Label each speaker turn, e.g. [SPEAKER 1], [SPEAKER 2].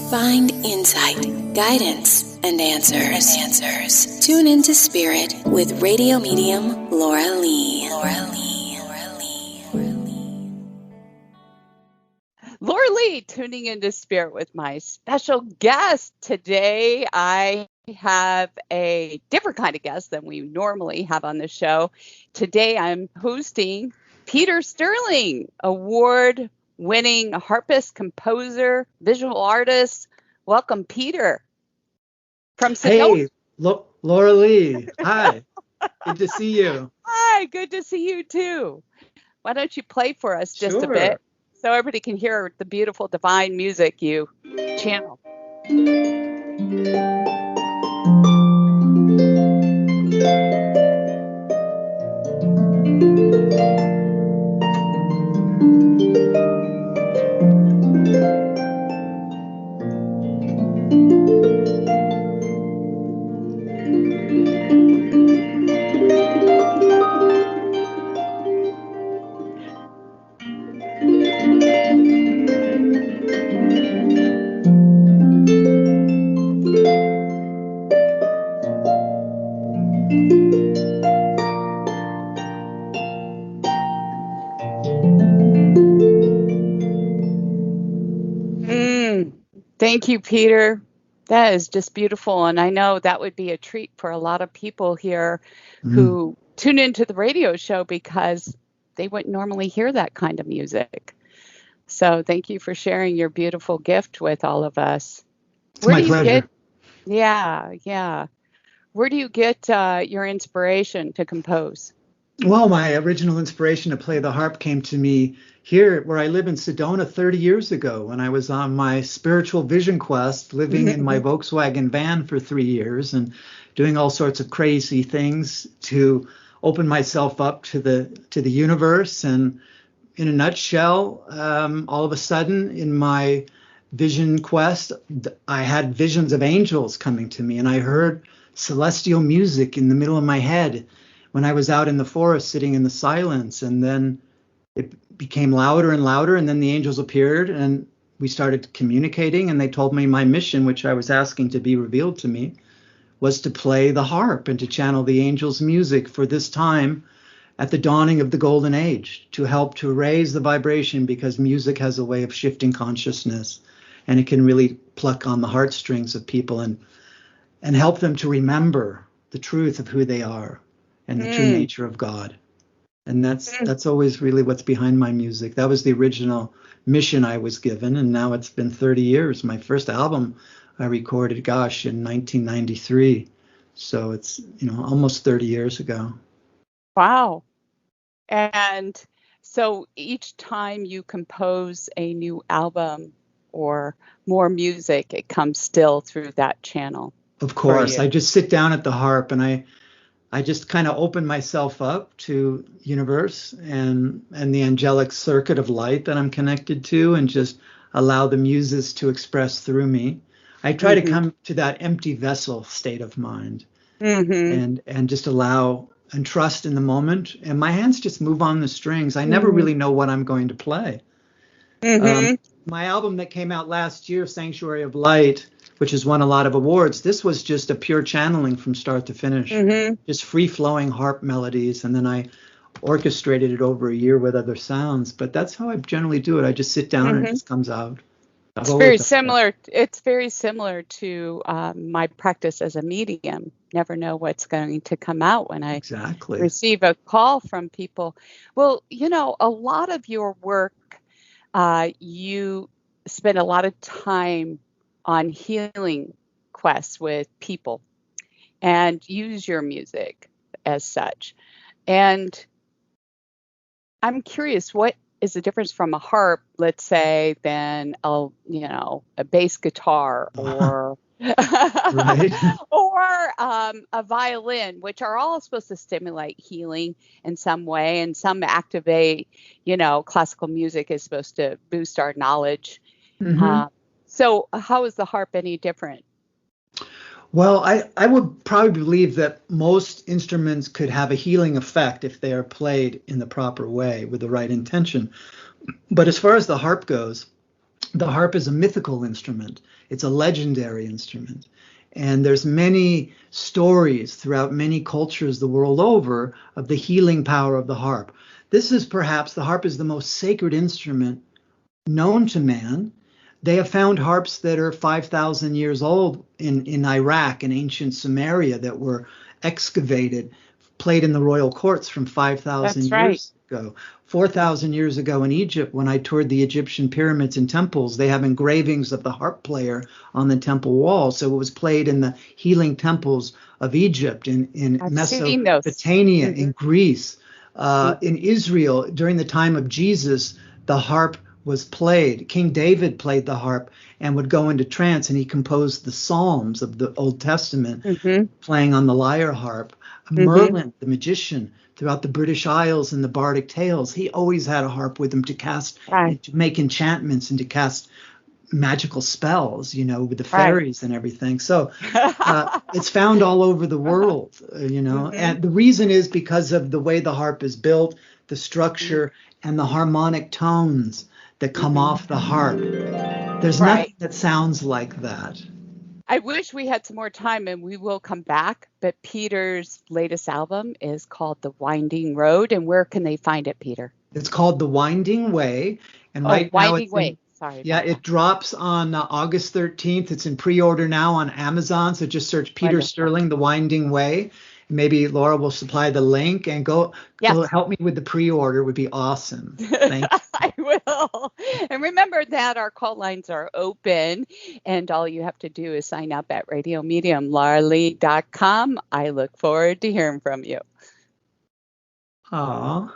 [SPEAKER 1] Find insight, guidance, and answers. Tune into Spirit with radio medium Laura Lee.
[SPEAKER 2] Laura Lee, tuning into Spirit with my special guest. Today, I have a different kind of guest than we normally have on the show. Today, I'm hosting Peter Sterling, award-winning harpist, composer, visual artist. Welcome, Peter. From Sedona.
[SPEAKER 3] Hey, Laura Lee. Hi. Good to see you.
[SPEAKER 2] Hi, good to see you too. Why don't you play for us just a bit? So everybody can hear the beautiful divine music you channel. Thank you, Peter. That is just beautiful. And I know that would be a treat for a lot of people here who tune into the radio show because they wouldn't normally hear that kind of music. So thank you for sharing your beautiful gift with all of us.
[SPEAKER 3] It's my pleasure.
[SPEAKER 2] Yeah. Where do you get your inspiration to compose?
[SPEAKER 3] Well, my original inspiration to play the harp came to me here where I live in Sedona 30 years ago when I was on my spiritual vision quest, living in my Volkswagen van for 3 years and doing all sorts of crazy things to open myself up to the universe. And in a nutshell, all of a sudden in my vision quest, I had visions of angels coming to me, and I heard celestial music in the middle of my head when I was out in the forest sitting in the silence. And then it became louder and louder, and then the angels appeared and we started communicating, and they told me my mission, which I was asking to be revealed to me, was to play the harp and to channel the angels' music for this time at the dawning of the golden age, to help to raise the vibration, because music has a way of shifting consciousness, and it can really pluck on the heartstrings of people and help them to remember the truth of who they are and the true nature of God. And that's always really what's behind my music. That was the original mission I was given, and now it's been 30 years. My first album I recorded, in 1993. So it's, almost 30 years ago.
[SPEAKER 2] Wow. And so each time you compose a new album or more music, it comes still through that channel.
[SPEAKER 3] Of course. I just sit down at the harp and I just kind of open myself up to universe and the angelic circuit of light that I'm connected to, and just allow the muses to express through me. I try to come to that empty vessel state of mind and just allow and trust in the moment. And my hands just move on the strings. I never really know what I'm going to play. My album that came out last year, Sanctuary of Light, which has won a lot of awards, this was just a pure channeling from start to finish, just free-flowing harp melodies, and then I orchestrated it over a year with other sounds. But that's how I generally do it. I just sit down and it just comes out.
[SPEAKER 2] It's very similar. It's very similar to my practice as a medium. Never know what's going to come out when I receive a call from people. Well, a lot of your work, you spend a lot of time on healing quests with people and use your music as such. And I'm curious, what is the difference from a harp, let's say, than a bass guitar or or a violin, which are all supposed to stimulate healing in some way, and some activate, classical music is supposed to boost our knowledge. So how is the harp any different?
[SPEAKER 3] Well, I would probably believe that most instruments could have a healing effect if they are played in the proper way with the right intention. But as far as the harp goes, the harp is a mythical instrument. It's a legendary instrument. And there's many stories throughout many cultures the world over of the healing power of the harp. This is perhaps, the harp is the most sacred instrument known to man. They have found harps that are 5,000 years old in Iraq and ancient Samaria that were excavated, played in the royal courts from 5,000 years ago. 4,000 years ago in Egypt, when I toured the Egyptian pyramids and temples, they have engravings of the harp player on the temple wall. So it was played in the healing temples of Egypt, in Mesopotamia, in Greece, in Israel. During the time of Jesus, the harp was played. King David played the harp and would go into trance, and he composed the Psalms of the Old Testament, playing on the lyre harp. Merlin, the magician, throughout the British Isles and the Bardic Tales, he always had a harp with him to cast, to make enchantments and to cast magical spells, with the fairies and everything. So it's found all over the world, and the reason is because of the way the harp is built, the structure, and the harmonic tones that come off the harp. There's nothing that sounds like that.
[SPEAKER 2] I wish we had some more time, and we will come back, but Peter's latest album is called The Winding Road, and where can they find it, Peter?
[SPEAKER 3] It's called The Winding Way, and now it drops on August 13th. It's in pre-order now on Amazon, so just search Peter Sterling, The Winding Way. Maybe Laura will supply the link, and go help me with the pre-order. Would be awesome. Thank you.
[SPEAKER 2] I will. And remember that our call lines are open, and all you have to do is sign up at radiomediumlauralee.com. I look forward to hearing from you.
[SPEAKER 3] Aw.